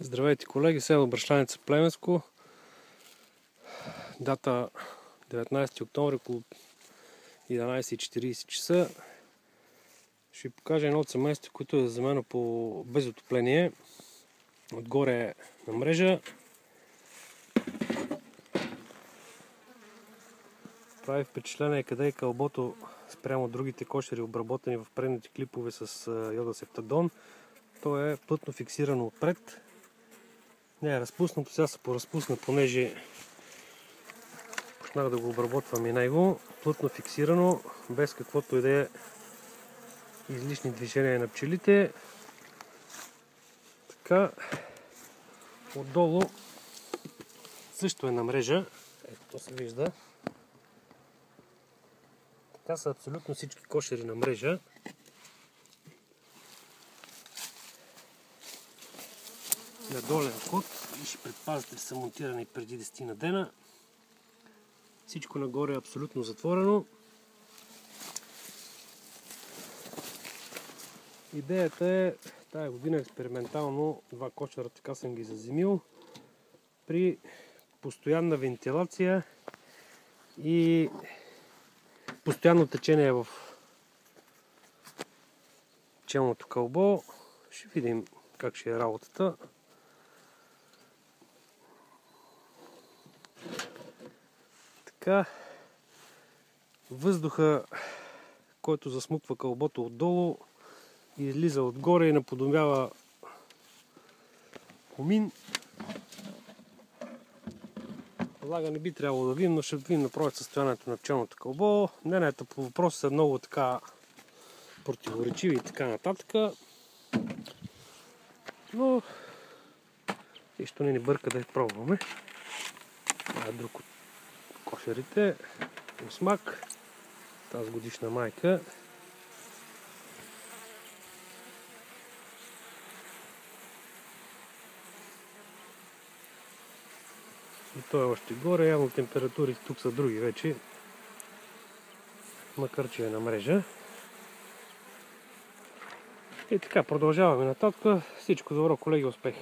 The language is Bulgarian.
Здравейте, колеги, село Бръшланица, Плевенско. Дата 19 октомври, около 11:40 часа. Ще ви покажа едно от семейството, което е замено по безотопление. Отгоре е на мрежа. Прави впечатление къде е кълбото спрямо другите кошери, обработени в предните клипове с йодосептадон. То е плътно фиксирано отпред. Не е разпуснато, сега се поразпусна, понеже почнах да го обработвам и него. Плътно фиксирано, без каквото и да е излишни движения на пчелите. Така, отдолу също е на мрежа. Ето, то се вижда. Така са абсолютно всички кошери на мрежа. На долен вход и ще предпазите са монтирани преди 10 на дена. Всичко нагоре е абсолютно затворено. Идеята е тая година експериментално два кошера, така съм ги заземил, при постоянна вентилация и постоянно течение в пчелното кълбо. Ще видим как ще е работата. Така, въздуха, който засмуква кълбото отдолу, излиза отгоре и наподобява комин. Влага не би трябвало да видим, но ще видим направо състоянието на пчелното кълбо. Мненията по въпроса са много така противоречиви и така нататък. Но нищо не ни бърка да я пробваме. Това е друг от кошерите. Осмак. Тази годишна майка. И той е още горе. Явно температурите тук са други вече. Макар че е на мрежа. И така, продължаваме нататък. Всичко добро, колеги, успех!